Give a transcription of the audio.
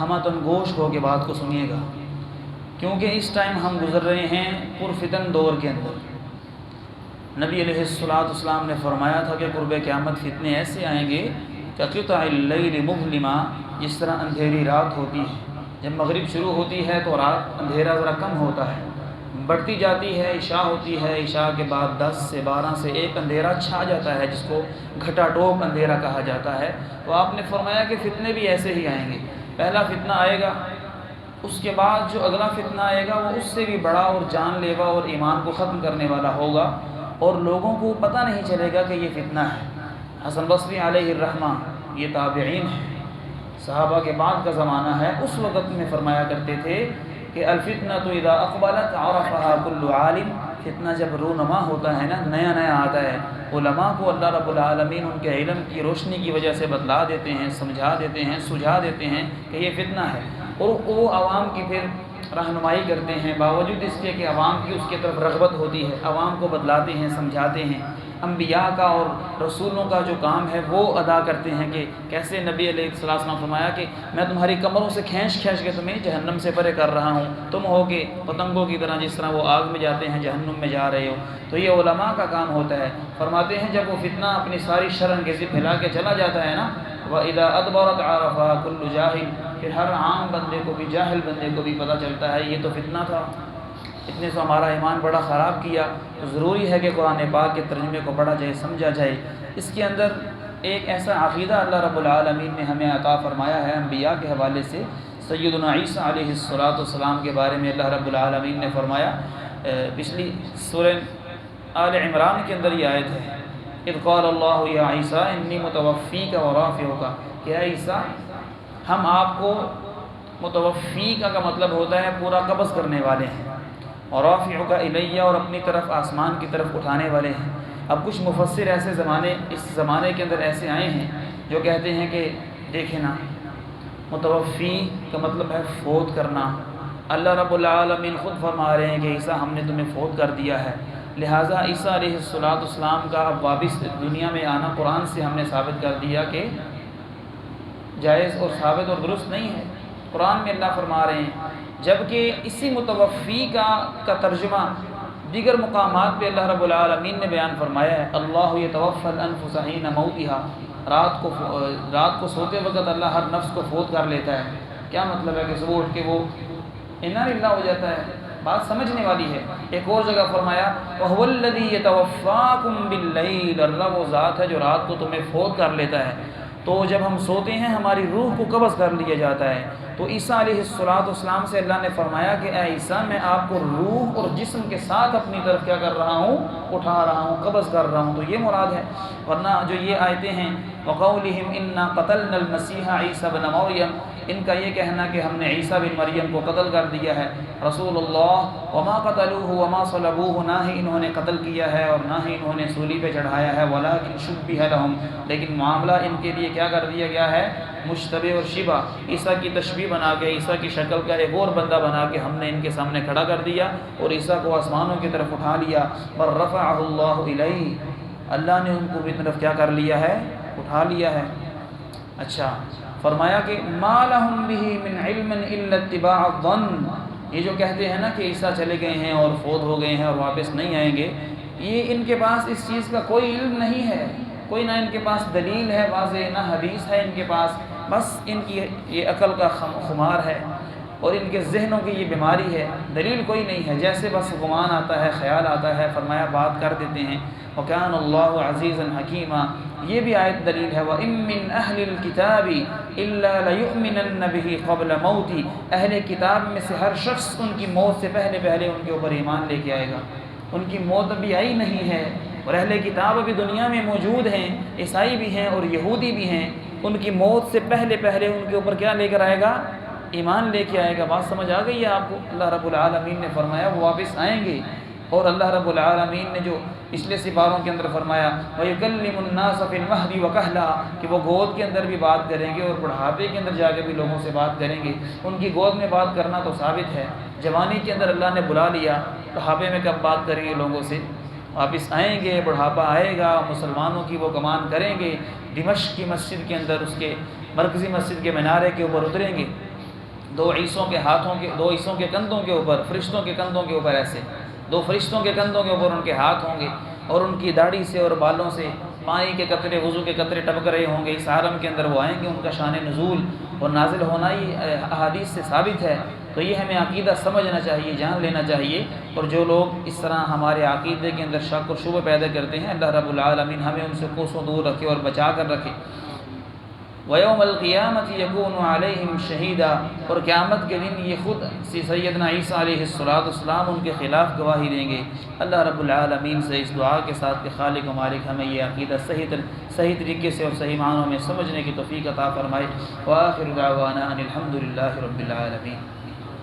ہمتن گوش ہو کے بات کو سنیے گا، کیونکہ اس ٹائم ہم گزر رہے ہیں پرفتن دور کے اندر۔ نبی علیہ الصلوۃ والسلام نے فرمایا تھا کہ قرب قیامت فتنے ایسے آئیں گے کہ قطع اللیل مظلما، جس طرح اندھیری رات ہوتی ہے، جب مغرب شروع ہوتی ہے تو رات اندھیرا ذرا کم ہوتا ہے، بڑھتی جاتی ہے، عشاء ہوتی ہے، عشاء کے بعد 10 سے 12 سے ایک اندھیرا چھا جاتا ہے جس کو گھٹا ٹوپ اندھیرا کہا جاتا ہے۔ تو آپ نے فرمایا کہ فتنے بھی ایسے ہی آئیں گے، پہلا فتنہ آئے گا، اس کے بعد جو اگلا فتنہ آئے گا وہ اس سے بھی بڑا اور جان لیوا اور ایمان کو ختم کرنے والا ہوگا، اور لوگوں کو پتہ نہیں چلے گا کہ یہ فتنہ ہے۔ حسن بصری علیہ الرحمہ، یہ تابعین ہیں، صحابہ کے بعد کا زمانہ ہے، اس وقت میں فرمایا کرتے تھے کہ الفتنۃ اذا اقبلت عرفها كل عالم، فتنہ جب رونما ہوتا ہے نا، نیا نیا آتا ہے، علماء کو اللہ رب العالمین ان کے علم کی روشنی کی وجہ سے بتلا دیتے ہیں، سمجھا دیتے ہیں، سجھا دیتے ہیں کہ یہ فتنہ ہے، اور وہ عوام کی پھر رہنمائی کرتے ہیں، باوجود اس کے کہ عوام کی اس کی طرف رغبت ہوتی ہے، عوام کو بتلاتے ہیں، سمجھاتے ہیں۔ انبیاء کا اور رسولوں کا جو کام ہے وہ ادا کرتے ہیں کہ کیسے نبی علیہ السلام فرمایا کہ میں تمہاری کمروں سے کھینچ کے تمہیں جہنم سے پرے کر رہا ہوں، تم ہو کہ پتنگوں کی طرح جس طرح وہ آگ میں جاتے ہیں جہنم میں جا رہے ہو۔ تو یہ علماء کا کام ہوتا ہے۔ فرماتے ہیں جب وہ فتنہ اپنی ساری شرانگیزی پھیلا کے چلا جاتا ہے نا، وَإِذَا أَدْبَرَتْ عَرَفَهَا كُلُّ جَاهِلٍ، پھر ہر عام بندے کو بھی، جاہل بندے کو بھی پتہ چلتا ہے یہ تو فتنہ تھا، اتنے سے ہمارا ایمان بڑا خراب کیا۔ تو ضروری ہے کہ قرآن پاک کے ترجمے کو پڑھا جائے، سمجھا جائے۔ اس کے اندر ایک ایسا عقیدہ اللہ رب العالمین نے ہمیں عطا فرمایا ہے انبیاء کے حوالے سے۔ سیدنا عیسیٰ علیہ السلام کے بارے میں اللہ رب العالمین نے فرمایا، پچھلی سورہ آل عمران کے اندر یہ آیت ہے، اذ قال اللہ یا عیسیٰ انی متوفیک ورافعک، کہ اے عیسیٰ ہم آپ کو، متوفیک کا مطلب ہوتا ہے پورا قبض کرنے والے ہیں، اور رافعک الیہ، اور اپنی طرف آسمان کی طرف اٹھانے والے ہیں۔ اب کچھ مفسر ایسے اس زمانے کے اندر ایسے آئے ہیں جو کہتے ہیں کہ دیکھیں نا، متوفی کا مطلب ہے فوت کرنا، اللہ رب العالمین خود فرما رہے ہیں کہ عیسیٰ ہم نے تمہیں فوت کر دیا ہے، لہٰذا عیسیٰ علیہ السلام کا اب واپس دنیا میں آنا قرآن سے ہم نے ثابت کر دیا کہ جائز اور ثابت اور درست نہیں ہے۔ قرآن میں اللہ فرما رہے ہیں، جبکہ اسی متوفی کا ترجمہ دیگر مقامات پہ اللہ رب العالمین نے بیان فرمایا ہے، اللہ یتوفی الانفس حین موتها، رات کو سوتے وقت اللہ ہر نفس کو فوت کر لیتا ہے۔ کیا مطلب ہے کہ صبح اٹھ کے وہ انا للہ ہو جاتا ہے؟ بات سمجھنے والی ہے۔ ایک اور جگہ فرمایا وَهُوَ الَّذِي يَتَوَفَّاكُمْ بِاللَّيْلِ، اللہ وہ ذات ہے جو رات کو تمہیں فوت کر لیتا ہے۔ تو جب ہم سوتے ہیں ہماری روح کو قبض کر لیا جاتا ہے۔ تو عیسیٰ علیہ السلام سے اللہ نے فرمایا کہ اے عیسیٰ میں آپ کو روح اور جسم کے ساتھ اپنی طرف کیا کر رہا ہوں، اٹھا رہا ہوں، قبض کر رہا ہوں۔ تو یہ مراد ہے، ورنہ جو یہ آیتیں ہیں وَقَوْلِهِمْ إِنَّا قَتَلْنَا الْمَسِيحَ عِيسَى بْنَ مَرْيَمَ، ان کا یہ کہنا کہ ہم نے عیسیٰ بن مریم کو قتل کر دیا ہے، رسول اللہ وما قتلوه وما صلبوه، نہ ہی انہوں نے قتل کیا ہے اور نہ ہی انہوں نے سولی پہ چڑھایا ہے، ولكن شبه لهم، لیکن معاملہ ان کے لیے کیا کر دیا گیا ہے، مشتبہ اور شبہ، عیسیٰ کی تشبیہ بنا کے، عیسیٰ کی شکل کا ایک اور بندہ بنا کے ہم نے ان کے سامنے کھڑا کر دیا اور عیسیٰ کو آسمانوں کی طرف اٹھا لیا۔ بل رفعہ اللہ الیہ، اللہ نے ان کو بھی طرف کیا کر لیا ہے، اٹھا لیا ہے۔ اچھا، فرمایا کہ ما لهم به من علم الا اتباع الظن، یہ جو کہتے ہیں نا کہ عیسیٰ چلے گئے ہیں اور فوت ہو گئے ہیں اور واپس نہیں آئیں گے، یہ ان کے پاس اس چیز کا کوئی علم نہیں ہے، کوئی نہ ان کے پاس دلیل ہے واضح، نہ حدیث ہے ان کے پاس، بس ان کی یہ عقل کا خمار ہے اور ان کے ذہنوں کی یہ بیماری ہے، دلیل کوئی نہیں ہے، جیسے بس گمان آتا ہے، خیال آتا ہے، فرمایا بات کر دیتے ہیں۔ وَكَانَ اللَّهُ عَزِيزًا حَكِيمًا، یہ بھی آیت دلیل ہے، وَإِن مِّنْ أَهْلِ الْكِتَابِ إِلَّا لَيُؤْمِنَنَّ بِهِ قَبْلَ مَوْتِهِ، اہل کتاب میں سے ہر شخص ان کی موت سے پہلے ان کے اوپر ایمان لے کے آئے گا۔ ان کی موت ابھی آئی نہیں ہے اور اہل کتاب ابھی دنیا میں موجود ہیں، عیسائی بھی ہیں اور یہودی بھی ہیں، ان کی موت سے پہلے ان کے اوپر کیا لے کر آئے گا، ایمان لے کے آئے گا۔ بات سمجھ آ گئی ہے آپ کو؟ اللہ رب العالمین نے فرمایا وہ واپس آئیں گے، اور اللہ رب العالمین نے جو پچھلے سپاروں کے اندر فرمایا وَيُكَلِّمُ النَّاسَ فِي الْمَهْدِ وَكَهْلًا، کہ وہ گود کے اندر بھی بات کریں گے اور بڑھاپے کے اندر جا کے بھی لوگوں سے بات کریں گے۔ ان کی گود میں بات کرنا تو ثابت ہے، جوانی کے اندر اللہ نے بلا لیا، بڑھاپے میں کب بات کریں گے لوگوں سے؟ واپس آئیں گے، بڑھاپا آئے گا، مسلمانوں کی وہ کمان کریں گے، دمشق کی مسجد کے اندر اس کے مرکزی مسجد کے مینارے کے اوپر اتریں گے، دو عیسوں کے ہاتھوں کے، دو عیسوں کے کندھوں کے اوپر، فرشتوں کے کندھوں کے اوپر ایسے دو فرشتوں کے کندھوں کے اوپر ان کے ہاتھ ہوں گے، اور ان کی داڑھی سے اور بالوں سے پانی کے قطرے، وضو کے قطرے ٹپک رہے ہوں گے۔ اس عالم کے اندر وہ آئیں گے، ان کا شان نزول اور نازل ہونا ہی احادیث سے ثابت ہے۔ تو یہ ہمیں عقیدہ سمجھنا چاہیے، جان لینا چاہیے، اور جو لوگ اس طرح ہمارے عقیدے کے اندر شک و شبہ پیدا کرتے ہیں، اللہ رب العالمین ہمیں ان سے کوسوں دور رکھے اور بچا کر رکھے۔ وَيَوْمَ الْقِيَامَةِ يَكُونُ عَلَيْهِمْ شَهِيدًا، اور قیامت کے دن یہ خود سیدنا عیسیٰ علیہ السلام ان کے خلاف گواہی دیں گے۔ اللہ رب العالمین سے اس دعا کے ساتھ کہ خالق و مالک ہمیں یہ عقیدہ صحیح طریقے سے اور صحیح معنوں میں سمجھنے کی توفیق عطا فرمائے۔ وآخر دعوانا ان الحمد للہ رب العالمین۔